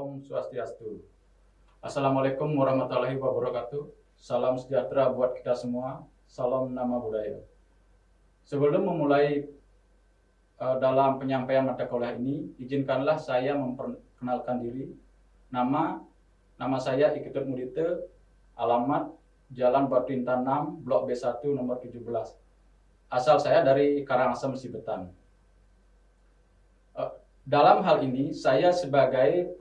Om Swastiastu. Assalamualaikum warahmatullahi wabarakatuh. Salam sejahtera buat kita semua. Salam nama budaya. Sebelum memulai dalam penyampaian mata kuliah ini, izinkanlah saya memperkenalkan diri. Nama saya Iketut Mudite, alamat Jalan Batu Intan 6, Blok B1 nomor 17. Asal saya dari Karangasem, Sibetan. Dalam hal ini, saya sebagai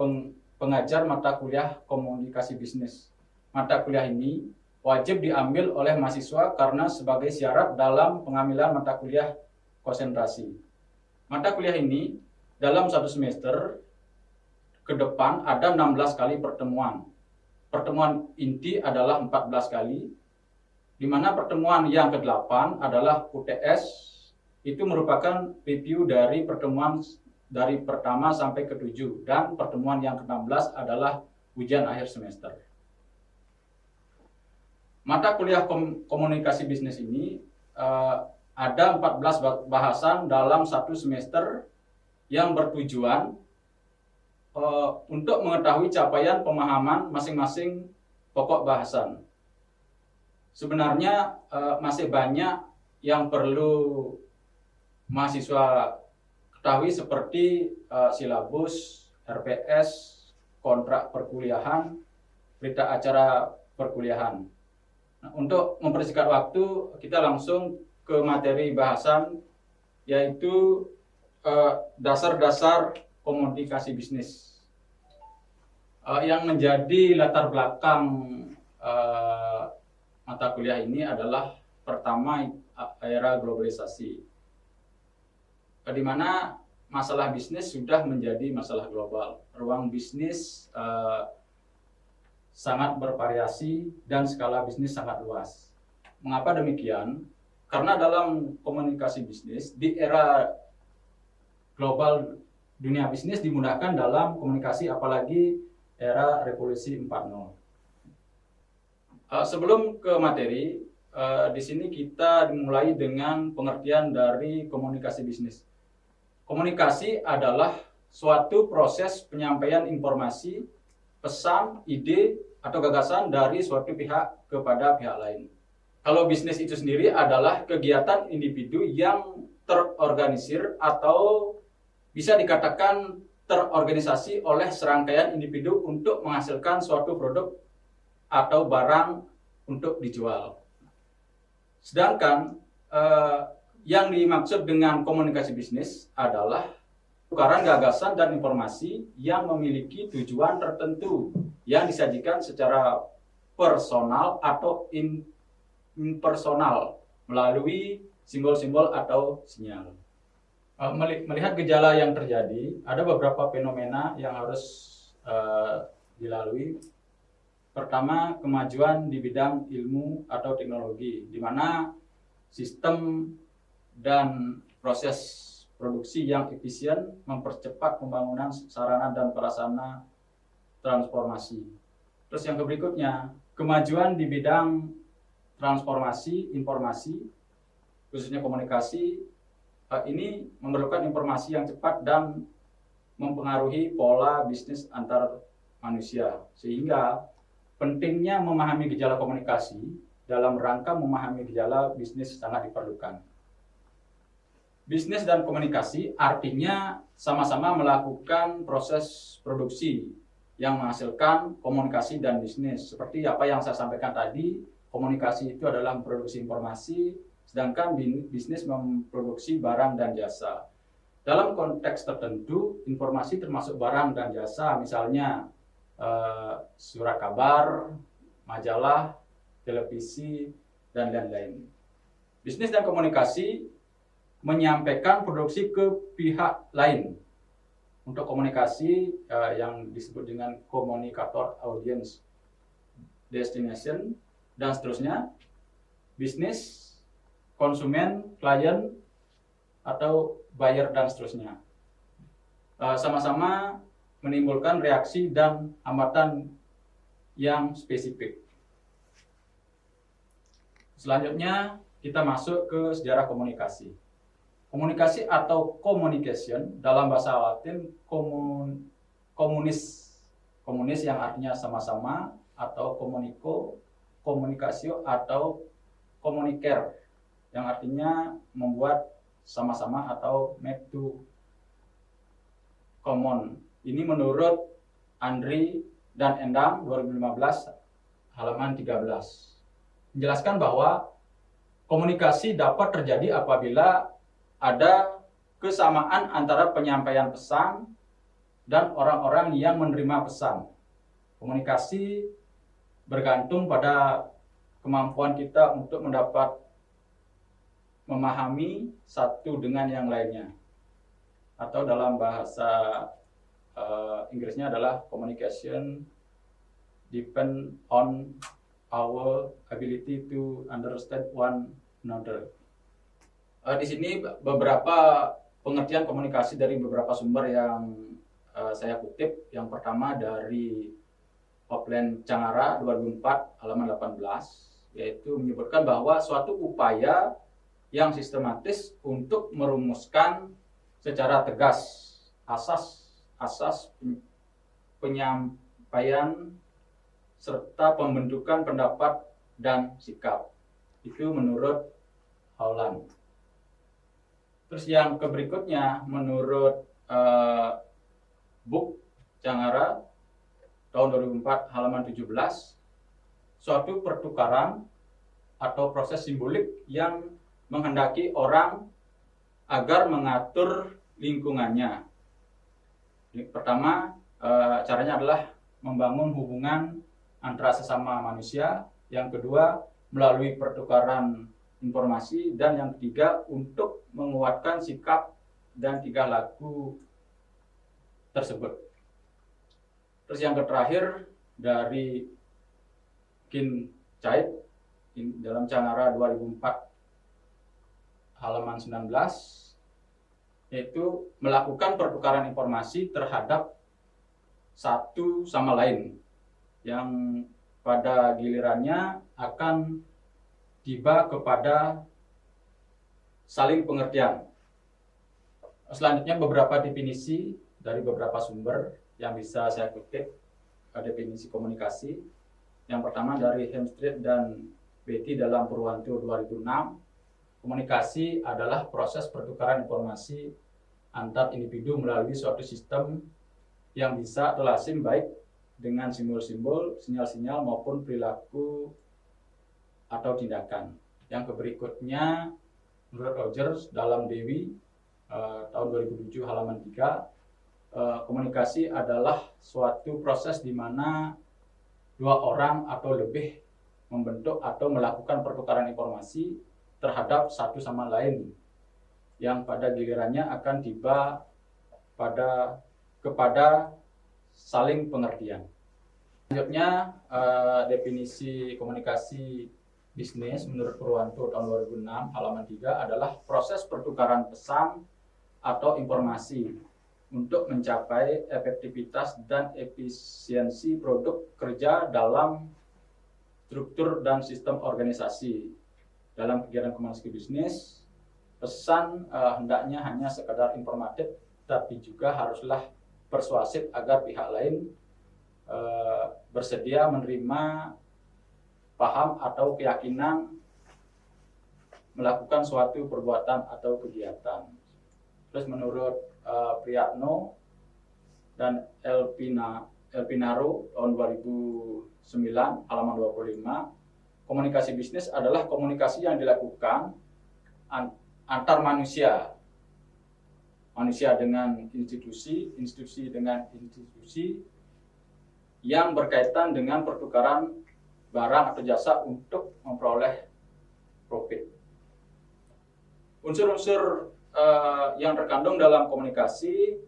pengajar mata kuliah komunikasi bisnis. Mata kuliah ini wajib diambil oleh mahasiswa karena sebagai syarat dalam pengambilan mata kuliah konsentrasi. Mata kuliah ini dalam satu semester ke depan ada 16 kali pertemuan. Pertemuan inti adalah 14 kali, di mana pertemuan yang ke-8 adalah UTS, itu merupakan review dari pertemuan dari pertama sampai ke-7, dan pertemuan yang ke-16 adalah ujian akhir semester. Mata kuliah komunikasi bisnis ini ada 14 bahasan dalam satu semester yang bertujuan untuk mengetahui capaian pemahaman masing-masing pokok bahasan. Sebenarnya masih banyak yang perlu mahasiswa ketahui seperti silabus, RPS, kontrak perkuliahan, berita acara perkuliahan. Nah, untuk mempersingkat waktu, kita langsung ke materi bahasan, yaitu dasar-dasar komunikasi bisnis. Yang menjadi latar belakang mata kuliah ini adalah pertama era globalisasi, di mana masalah bisnis sudah menjadi masalah global. Ruang bisnis sangat bervariasi dan skala bisnis sangat luas. Mengapa demikian? Karena dalam komunikasi bisnis di era global, dunia bisnis dimudahkan dalam komunikasi, apalagi era revolusi 4.0. Sebelum ke materi, di sini kita dimulai dengan pengertian dari komunikasi bisnis. Komunikasi adalah suatu proses penyampaian informasi, pesan, ide, atau gagasan dari suatu pihak kepada pihak lain. Kalau bisnis itu sendiri adalah kegiatan individu yang terorganisir atau bisa dikatakan terorganisasi oleh serangkaian individu untuk menghasilkan suatu produk atau barang untuk dijual. Sedangkan yang dimaksud dengan komunikasi bisnis adalah tukaran gagasan dan informasi yang memiliki tujuan tertentu yang disajikan secara personal atau impersonal melalui simbol-simbol atau sinyal. Melihat gejala yang terjadi, ada beberapa fenomena yang harus dilalui. Pertama, kemajuan di bidang ilmu atau teknologi, di mana sistem dan proses produksi yang efisien mempercepat pembangunan sarana dan prasarana transformasi. Terus yang berikutnya, kemajuan di bidang transformasi informasi, khususnya komunikasi, ini memerlukan informasi yang cepat dan mempengaruhi pola bisnis antar manusia, sehingga pentingnya memahami gejala komunikasi dalam rangka memahami gejala bisnis sangat diperlukan. Bisnis dan komunikasi artinya sama-sama melakukan proses produksi yang menghasilkan komunikasi dan bisnis. Seperti apa yang saya sampaikan tadi, komunikasi itu adalah memproduksi informasi, sedangkan bisnis memproduksi barang dan jasa. Dalam konteks tertentu, informasi termasuk barang dan jasa, misalnya surat kabar, majalah, televisi, dan lain-lain. Bisnis dan komunikasi menyampaikan produksi ke pihak lain. Untuk komunikasi yang disebut dengan komunikator, audience, destination, dan seterusnya. Bisnis, konsumen, klien, atau buyer, dan seterusnya. Sama-sama menimbulkan reaksi dan hambatan yang spesifik. Selanjutnya kita masuk ke sejarah komunikasi. Komunikasi atau communication dalam bahasa Latin komunis komunis yang artinya sama-sama, atau komunikasio atau komuniker yang artinya membuat sama-sama atau make to common. Ini menurut Andri dan Endang 2015 halaman 13. Menjelaskan bahwa komunikasi dapat terjadi apabila ada kesamaan antara penyampaian pesan dan orang-orang yang menerima pesan. Komunikasi bergantung pada kemampuan kita untuk mendapat memahami satu dengan yang lainnya. Atau dalam bahasa Inggrisnya adalah communication depend on our ability to understand one another. Di sini beberapa pengertian komunikasi dari beberapa sumber yang saya kutip. Yang pertama dari Opland Cangara 2004 halaman 18, yaitu menyebutkan bahwa suatu upaya yang sistematis untuk merumuskan secara tegas asas penyampaian serta pembentukan pendapat dan sikap. Itu menurut Holland. Terus yang berikutnya menurut Book Cangara tahun 2004 halaman 17, suatu pertukaran atau proses simbolik yang menghendaki orang agar mengatur lingkungannya. Pertama, caranya adalah membangun hubungan antara sesama manusia. Yang kedua, melalui pertukaran informasi. Dan yang ketiga, untuk menguatkan sikap dan tingkah laku tersebut. Terus yang terakhir dari Kin Chait dalam Cangara 2004 halaman 19, yaitu melakukan pertukaran informasi terhadap satu sama lain yang pada gilirannya akan tiba kepada saling pengertian. Selanjutnya beberapa definisi dari beberapa sumber yang bisa saya kutip, definisi komunikasi. Yang pertama dari Hemstreet dan Betty dalam Purwanto 2006, komunikasi adalah proses pertukaran informasi antar individu melalui suatu sistem yang bisa terlazim baik dengan simbol-simbol, sinyal-sinyal maupun perilaku atau tindakan. Yang berikutnya menurut Rogers dalam Dewi tahun 2007 halaman 3, komunikasi adalah suatu proses di mana dua orang atau lebih membentuk atau melakukan pertukaran informasi terhadap satu sama lain yang pada gilirannya akan tiba kepada saling pengertian. Selanjutnya definisi komunikasi bisnis menurut Purwanto tahun 2006 halaman 3 adalah proses pertukaran pesan atau informasi untuk mencapai efektivitas dan efisiensi produk kerja dalam struktur dan sistem organisasi. Dalam kegiatan komunikasi bisnis, pesan hendaknya hanya sekadar informatif, tapi juga haruslah persuasif agar pihak lain bersedia menerima, paham atau keyakinan melakukan suatu perbuatan atau kegiatan. Terus menurut Priatno dan Elpinaro tahun 2009 halaman 25, komunikasi bisnis adalah komunikasi yang dilakukan antar manusia dengan institusi, institusi dengan institusi yang berkaitan dengan pertukaran barang atau jasa untuk memperoleh profit. Unsur-unsur yang terkandung dalam komunikasi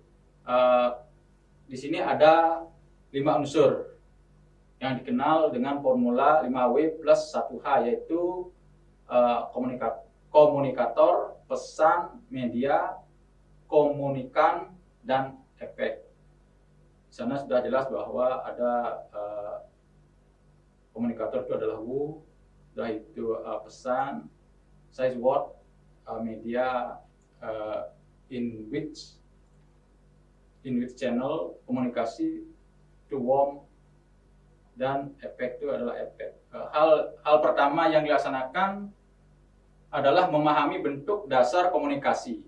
di sini ada 5 unsur yang dikenal dengan formula 5W plus 1H, yaitu komunikator, pesan, media, komunikan, dan efek. Di sana sudah jelas bahwa ada komunikator itu adalah who, sudah itu pesan, size word, media, in which channel, komunikasi itu warm, dan efek itu adalah efek. Hal pertama yang dilaksanakan adalah memahami bentuk dasar komunikasi.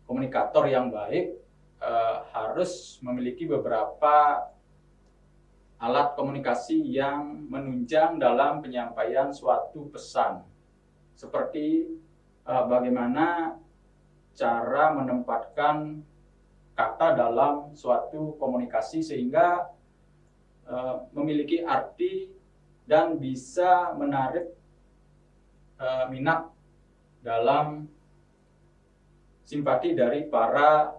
Komunikator yang baik harus memiliki beberapa alat komunikasi yang menunjang dalam penyampaian suatu pesan, seperti bagaimana cara menempatkan kata dalam suatu komunikasi sehingga memiliki arti dan bisa menarik minat dalam simpati dari para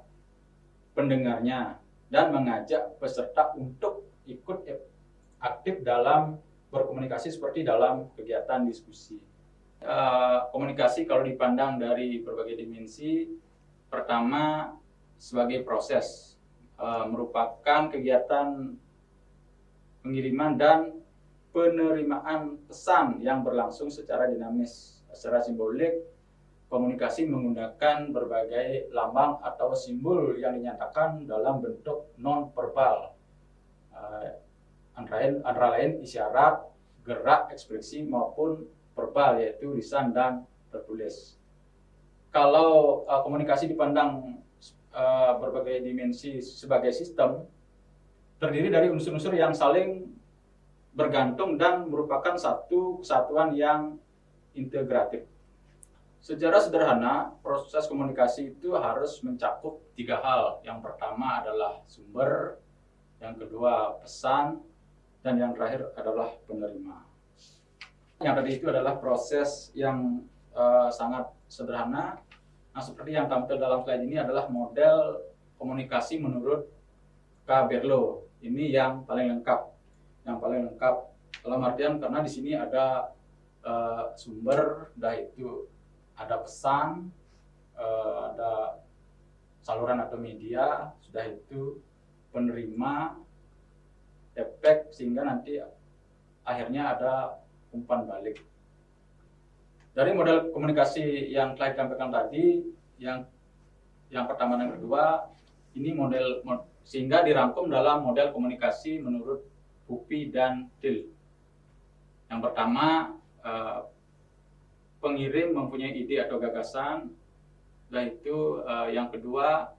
pendengarnya dan mengajak peserta untuk ikut aktif dalam berkomunikasi seperti dalam kegiatan diskusi. Komunikasi kalau dipandang dari berbagai dimensi, pertama sebagai proses, merupakan kegiatan pengiriman dan penerimaan pesan yang berlangsung secara dinamis. Secara simbolik, komunikasi menggunakan berbagai lambang atau simbol yang dinyatakan dalam bentuk non-verbal. Antara lain isyarat, gerak, ekspresi maupun verbal, yaitu lisan dan tertulis. Kalau komunikasi dipandang berbagai dimensi sebagai sistem, terdiri dari unsur-unsur yang saling bergantung dan merupakan satu kesatuan yang integratif. Secara sederhana, proses komunikasi itu harus mencakup 3 hal. Yang pertama adalah sumber, yang kedua pesan, dan yang terakhir adalah penerima. Yang tadi itu adalah proses yang sangat sederhana. Nah, seperti yang tampil dalam slide ini adalah model komunikasi menurut K. Berlo. Ini yang paling lengkap. Yang paling lengkap dalam artian karena di sini ada sumber, itu ada pesan, ada saluran atau media, sudah itu penerima, efek, sehingga nanti akhirnya ada umpan balik. Dari model komunikasi yang telah ditampilkan tadi, yang pertama dan kedua, ini model sehingga dirangkum dalam model komunikasi menurut Bupi dan Till. Yang pertama, pengirim mempunyai ide atau gagasan, dan itu yang kedua,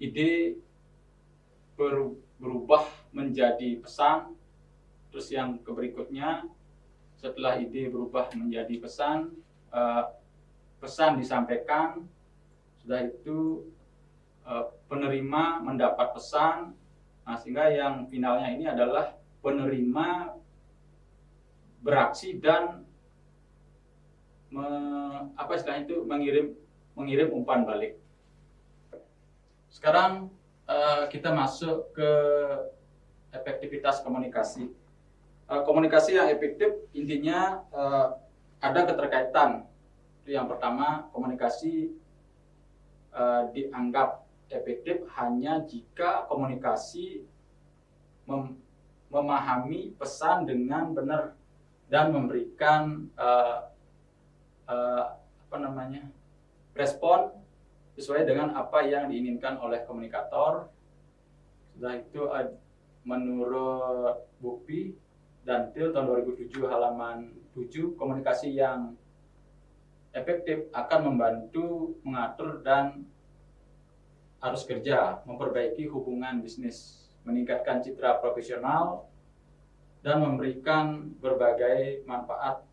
ide berubah menjadi pesan. Terus yang berikutnya, setelah ide berubah menjadi pesan, pesan disampaikan, sudah itu penerima mendapat pesan. Nah, sehingga yang finalnya ini adalah penerima beraksi dan mengirim umpan balik. Sekarang kita masuk ke efektivitas komunikasi. Komunikasi yang efektif intinya ada keterkaitan. Itu yang pertama, komunikasi dianggap efektif hanya jika komunikasi memahami pesan dengan benar dan memberikan respon sesuai dengan apa yang diinginkan oleh komunikator. Setelah itu menurut Bupi dan Till tahun 2007 halaman 7, komunikasi yang efektif akan membantu mengatur dan arus kerja, memperbaiki hubungan bisnis, meningkatkan citra profesional, dan memberikan berbagai manfaat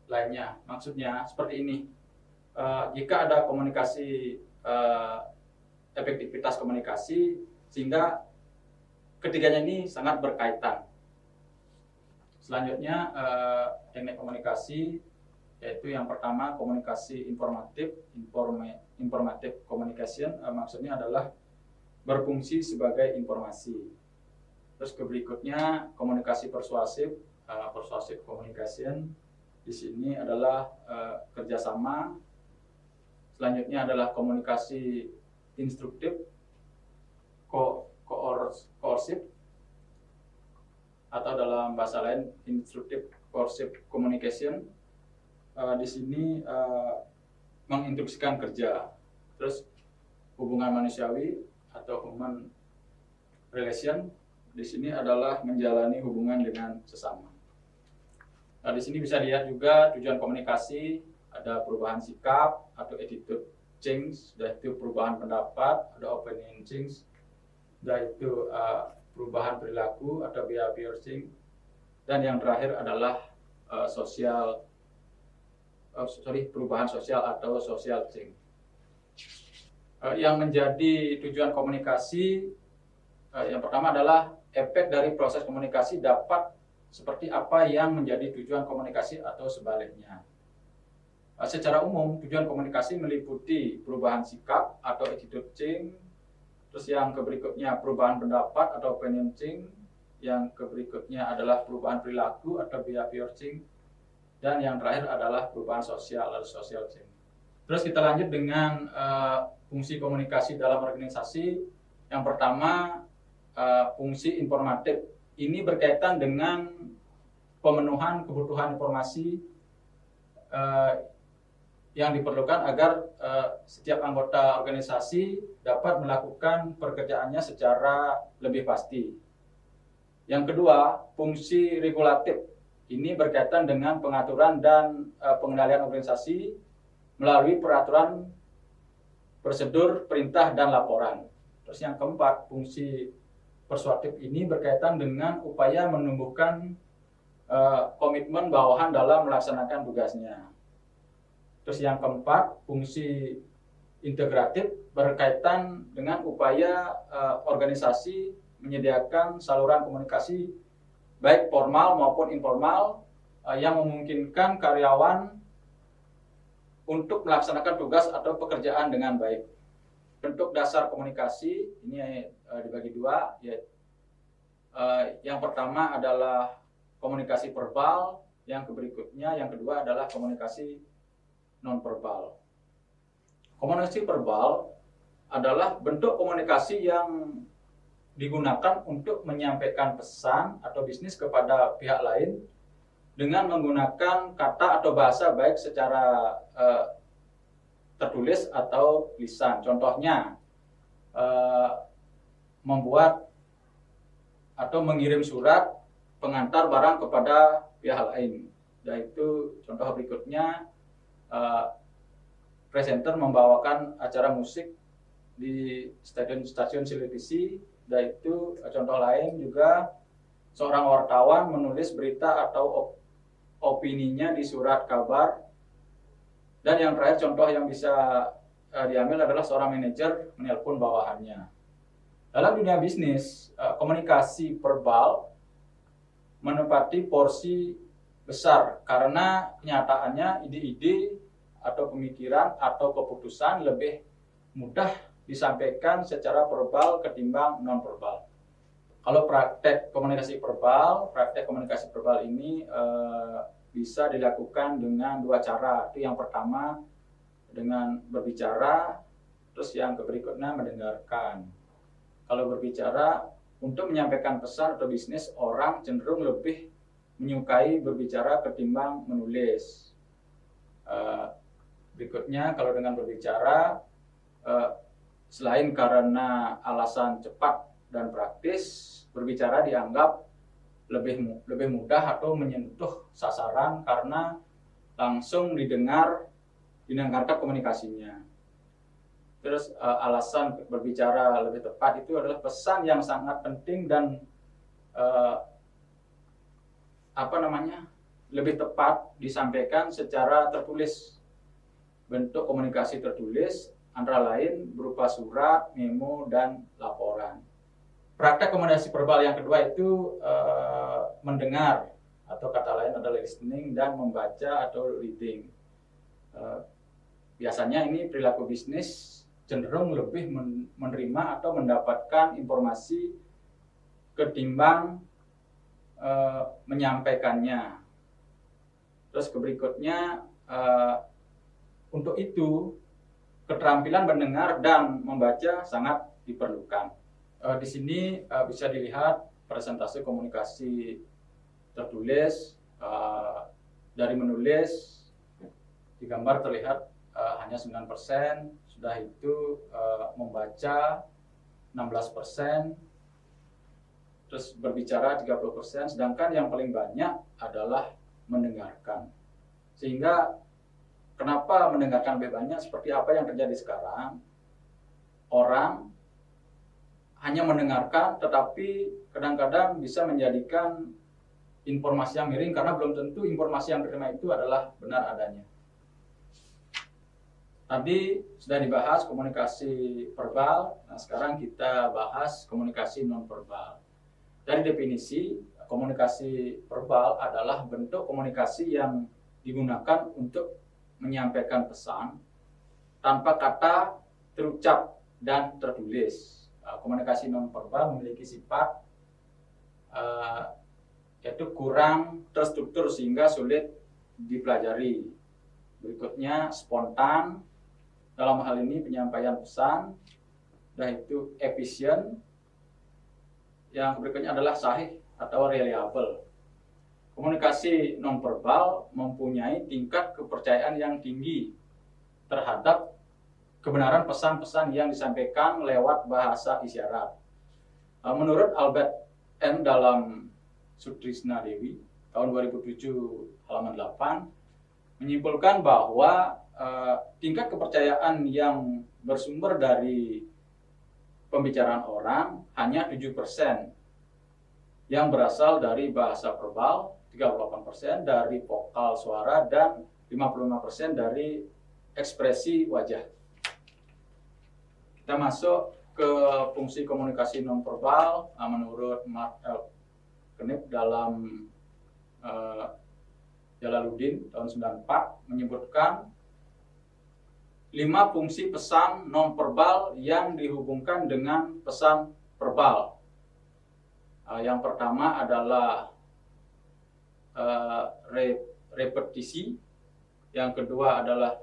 lainnya. Maksudnya seperti ini, jika ada komunikasi, efektivitas komunikasi, sehingga ketiganya ini sangat berkaitan. Selanjutnya, teknik komunikasi, yaitu yang pertama komunikasi informatif, informative communication, maksudnya adalah berfungsi sebagai informasi. Terus berikutnya komunikasi persuasif, persuasive communication, di sini adalah kerjasama. Selanjutnya adalah komunikasi instruktif, coercive, atau dalam bahasa lain instructive coercive communication. Di sini menginstruksikan kerja. Terus hubungan manusiawi atau human relation, di sini adalah menjalani hubungan dengan sesama. Nah, di sini bisa lihat juga tujuan komunikasi, ada perubahan sikap atau attitude change, sudah itu perubahan pendapat, ada opinion change, sudah itu perubahan perilaku atau behavior change, dan yang terakhir adalah perubahan sosial atau social change. Yang menjadi tujuan komunikasi yang pertama adalah efek dari proses komunikasi dapat seperti apa yang menjadi tujuan komunikasi atau sebaliknya. Secara umum, tujuan komunikasi meliputi perubahan sikap atau attitude change, terus yang berikutnya perubahan pendapat atau opinion change, yang berikutnya adalah perubahan perilaku atau behavior change, dan yang terakhir adalah perubahan sosial atau social change. Terus kita lanjut dengan fungsi komunikasi dalam organisasi. Yang pertama, fungsi informatif. Ini berkaitan dengan pemenuhan kebutuhan informasi yang diperlukan agar setiap anggota organisasi dapat melakukan pekerjaannya secara lebih pasti. Yang kedua, fungsi regulatif. Ini berkaitan dengan pengaturan dan pengendalian organisasi melalui peraturan, prosedur, perintah, dan laporan. Terus yang keempat, fungsi persuasif ini berkaitan dengan upaya menumbuhkan komitmen bawahan dalam melaksanakan tugasnya. Terus yang keempat, fungsi integratif berkaitan dengan upaya organisasi menyediakan saluran komunikasi baik formal maupun informal yang memungkinkan karyawan untuk melaksanakan tugas atau pekerjaan dengan baik. Bentuk dasar komunikasi ini dibagi dua, yaitu yang pertama adalah komunikasi verbal, yang kedua adalah komunikasi non-verbal. Komunikasi verbal adalah bentuk komunikasi yang digunakan untuk menyampaikan pesan atau bisnis kepada pihak lain dengan menggunakan kata atau bahasa baik secara tertulis atau lisan. Contohnya, membuat atau mengirim surat pengantar barang kepada pihak lain. Yaitu contoh berikutnya, presenter membawakan acara musik di stasiun televisi. Yaitu contoh lain juga seorang wartawan menulis berita atau opininya di surat kabar. Dan yang terakhir contoh yang bisa diambil adalah seorang manajer menelpon bawahannya. Dalam dunia bisnis, komunikasi verbal menempati porsi besar karena kenyataannya ide-ide atau pemikiran atau keputusan lebih mudah disampaikan secara verbal ketimbang non-verbal. Kalau praktek komunikasi verbal ini bisa dilakukan dengan dua cara. Itu yang pertama dengan berbicara, terus yang berikutnya mendengarkan. Kalau berbicara, untuk menyampaikan pesan atau bisnis, orang cenderung lebih menyukai berbicara ketimbang menulis. Berikutnya, kalau dengan berbicara, selain karena alasan cepat dan praktis, berbicara dianggap lebih mudah atau menyentuh sasaran karena langsung didengarkan komunikasinya. Terus alasan berbicara lebih tepat itu adalah pesan yang sangat penting dan lebih tepat disampaikan secara tertulis. Bentuk komunikasi tertulis antara lain berupa surat, memo, dan laporan. Praktek komunikasi verbal yang kedua itu mendengar, atau kata lain adalah listening, dan membaca atau reading. Biasanya ini perilaku bisnis cenderung lebih menerima atau mendapatkan informasi ketimbang menyampaikannya. Terus berikutnya, untuk itu keterampilan mendengar dan membaca sangat diperlukan. Di sini bisa dilihat presentase komunikasi tertulis. Dari menulis di gambar terlihat hanya 9%, sudah itu membaca 16%. terus berbicara 30%, sedangkan yang paling banyak adalah mendengarkan. Sehingga kenapa mendengarkan lebih banyak, seperti apa yang terjadi sekarang, orang hanya mendengarkan tetapi kadang-kadang bisa menjadikan informasi yang miring karena belum tentu informasi yang diterima itu adalah benar adanya. Tadi sudah dibahas komunikasi verbal, nah sekarang kita bahas komunikasi non-verbal. Dari definisi, komunikasi verbal adalah bentuk komunikasi yang digunakan untuk menyampaikan pesan tanpa kata terucap dan tertulis. Komunikasi non-verbal memiliki sifat yaitu kurang terstruktur sehingga sulit dipelajari. Berikutnya spontan, dalam hal ini penyampaian pesan, dan itu efisien. Yang berikutnya adalah sahih atau reliable. Komunikasi nonverbal mempunyai tingkat kepercayaan yang tinggi terhadap kebenaran pesan-pesan yang disampaikan lewat bahasa isyarat. Menurut Albert M. dalam Sutrisna Dewi tahun 2007 halaman 8 menyimpulkan bahwa tingkat kepercayaan yang bersumber dari pembicaraan orang hanya 7% yang berasal dari bahasa verbal, 38% dari vokal suara, dan 55% dari ekspresi wajah. Kita masuk ke fungsi komunikasi nonverbal menurut Mark L. Knipp dalam Jalaluddin tahun 94 menyebutkan 5 fungsi pesan nonverbal yang dihubungkan dengan pesan verbal. Yang pertama adalah repetisi, yang kedua adalah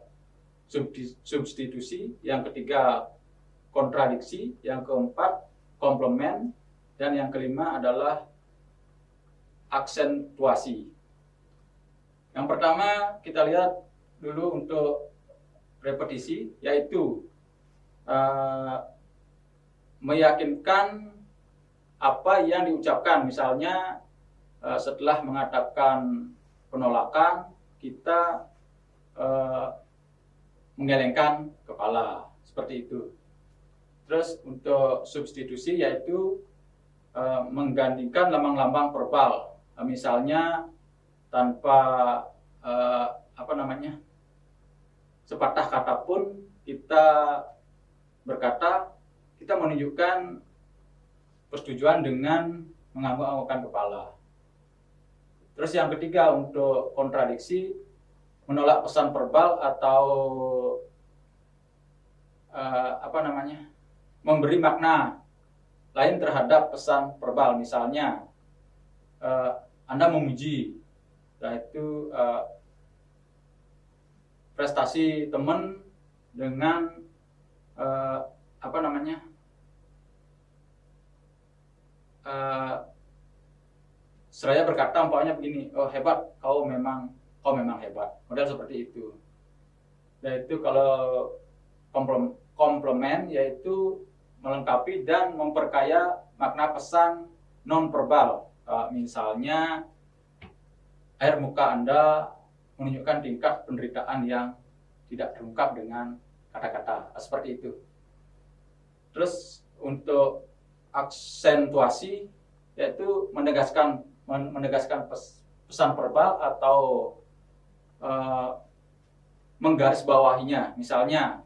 substitusi, yang ketiga kontradiksi, yang keempat komplement, dan yang kelima adalah aksentuasi. Yang pertama kita lihat dulu untuk repetisi, yaitu meyakinkan apa yang diucapkan. Misalnya setelah mengatakan penolakan, kita menggelengkan kepala, seperti itu. Terus untuk substitusi, yaitu menggantikan lambang-lambang verbal. Misalnya tanpa sepatah kata pun kita berkata, kita menunjukkan persetujuan dengan mengangguk-anggukkan kepala. Terus yang ketiga untuk kontradiksi, menolak pesan verbal atau memberi makna lain terhadap pesan verbal. Misalnya Anda memuji, yaitu prestasi teman dengan seraya berkata umpamanya begini, oh hebat, kau memang hebat, model seperti itu. Yaitu kalau komplement, yaitu melengkapi dan memperkaya makna pesan non-verbal. Misalnya air muka Anda menunjukkan tingkat penderitaan yang tidak terungkap dengan kata-kata, seperti itu. Terus untuk aksentuasi, yaitu menegaskan pesan verbal atau menggarisbawahinya. Misalnya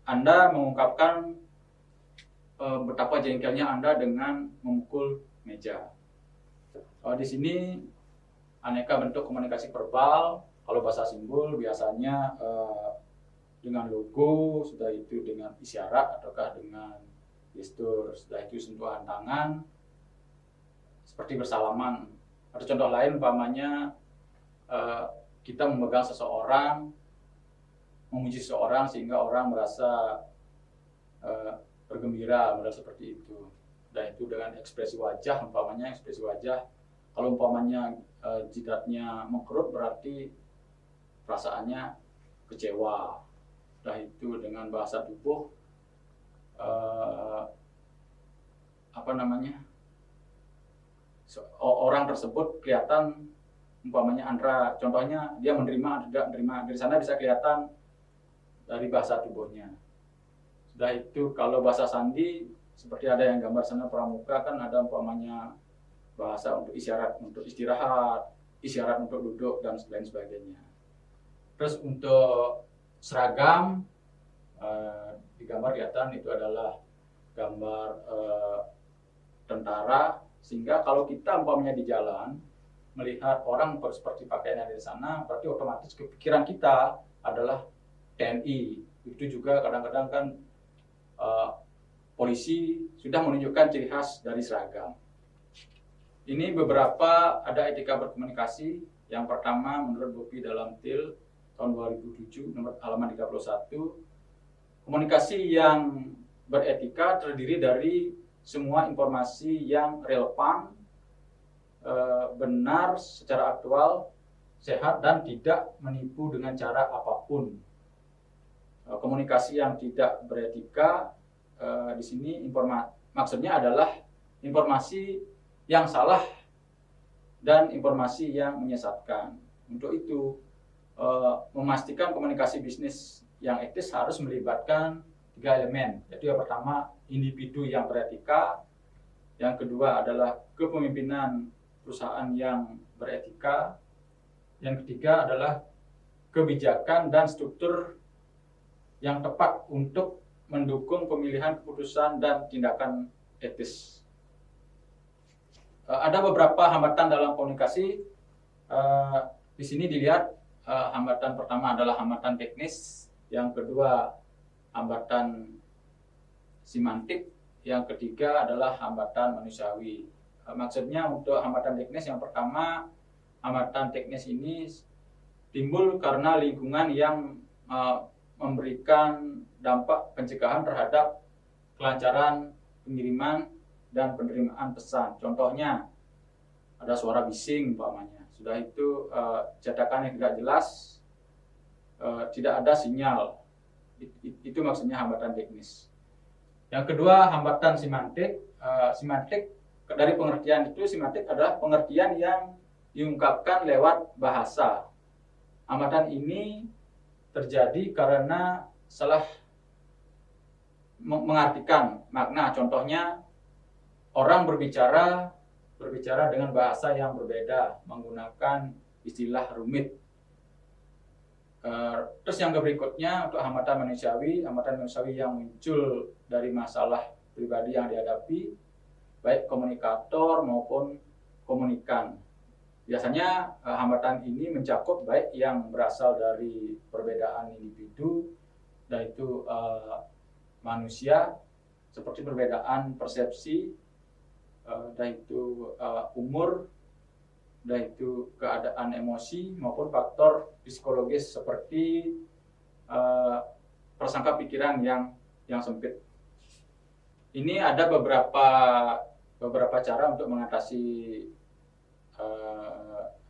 Anda mengungkapkan betapa jengkelnya Anda dengan memukul meja. Di sini aneka bentuk komunikasi verbal. Kalau bahasa simbol biasanya dengan logo, sudah itu dengan isyarat ataukah dengan gestur, sudah itu sentuhan tangan, seperti bersalaman. Ada contoh lain, umpamanya kita memegang seseorang, memuji seseorang sehingga orang merasa bergembira, model seperti itu. Dan itu dengan ekspresi wajah, umpamanya ekspresi wajah. Kalau umpamanya jidatnya mengkerut, berarti perasaannya kecewa. Dan itu dengan bahasa tubuh apa namanya, orang tersebut kelihatan umpamanya antara, contohnya dia menerima atau tidak menerima, dari sana bisa kelihatan dari bahasa tubuhnya. Sudah itu kalau bahasa sandi seperti ada yang gambar sana pramuka kan ada umpamanya bahasa untuk isyarat untuk istirahat, isyarat untuk duduk dan lain sebagainya. Terus untuk seragam di gambar kelihatan itu adalah gambar tentara, sehingga kalau kita umpamanya di jalan melihat orang seperti pakaiannya di sana, berarti otomatis kepikiran kita adalah TNI. Itu juga kadang-kadang kan polisi sudah menunjukkan ciri khas dari seragam. Ini beberapa ada etika berkomunikasi. Yang pertama menurut Bupi dalam TIL tahun 2007 nomor halaman 31, komunikasi yang beretika terdiri dari semua informasi yang relevan, benar secara aktual, sehat dan tidak menipu dengan cara apapun. Komunikasi yang tidak beretika di sini maksudnya adalah informasi yang salah dan informasi yang menyesatkan. Untuk itu, memastikan komunikasi bisnis yang etis harus melibatkan 3 elemen, yaitu yang pertama individu yang beretika, yang kedua adalah kepemimpinan perusahaan yang beretika, yang ketiga adalah kebijakan dan struktur yang tepat untuk mendukung pemilihan keputusan dan tindakan etis. Ada beberapa hambatan dalam komunikasi. Di sini dilihat hambatan pertama adalah hambatan teknis, yang kedua hambatan semantik, yang ketiga adalah hambatan manusiawi. Maksudnya untuk hambatan teknis yang pertama, hambatan teknis ini timbul karena lingkungan yang memberikan dampak pencegahan terhadap kelancaran pengiriman dan penerimaan pesan. Contohnya ada suara bising umpamanya. Sudah itu cetakan yang tidak jelas, tidak ada sinyal. Itu maksudnya hambatan teknis. Yang kedua hambatan semantik. Semantik dari pengertian itu, semantik adalah pengertian yang diungkapkan lewat bahasa. Hambatan ini terjadi karena salah mengartikan makna. Contohnya orang berbicara dengan bahasa yang berbeda, menggunakan istilah rumit. Terus yang berikutnya untuk hambatan manusiawi yang muncul dari masalah pribadi yang dihadapi, baik komunikator maupun komunikan. Biasanya hambatan ini mencakup baik yang berasal dari perbedaan individu, yaitu manusia, seperti perbedaan persepsi, yaitu umur, yaitu keadaan emosi maupun faktor psikologis seperti prasangka pikiran yang sempit. Ini ada beberapa cara untuk mengatasi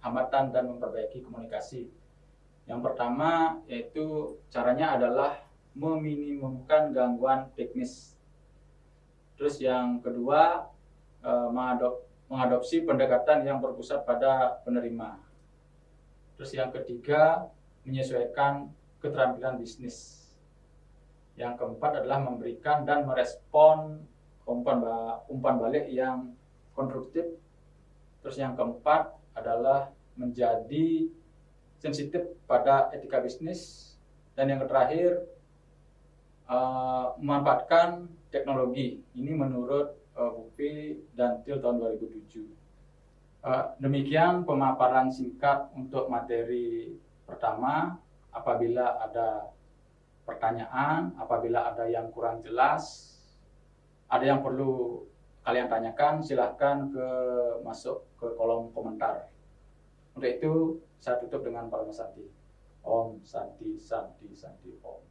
hambatan dan memperbaiki komunikasi. Yang pertama yaitu caranya adalah meminimumkan gangguan teknis. Terus yang kedua mengadopsi pendekatan yang berpusat pada penerima. Terus yang ketiga menyesuaikan keterampilan bisnis. Yang keempat adalah memberikan dan merespon umpan balik yang konstruktif. Terus yang keempat adalah menjadi sensitif pada etika bisnis. Dan yang terakhir memanfaatkan teknologi. Ini menurut Bupi dan TIL tahun 2007. Demikian pemaparan singkat untuk materi pertama. Apabila ada pertanyaan, apabila ada yang kurang jelas, ada yang perlu kalian tanyakan, silahkan masuk ke kolom komentar. Untuk itu, saya tutup dengan Parama Santi. Om Santi Santi Santi Om.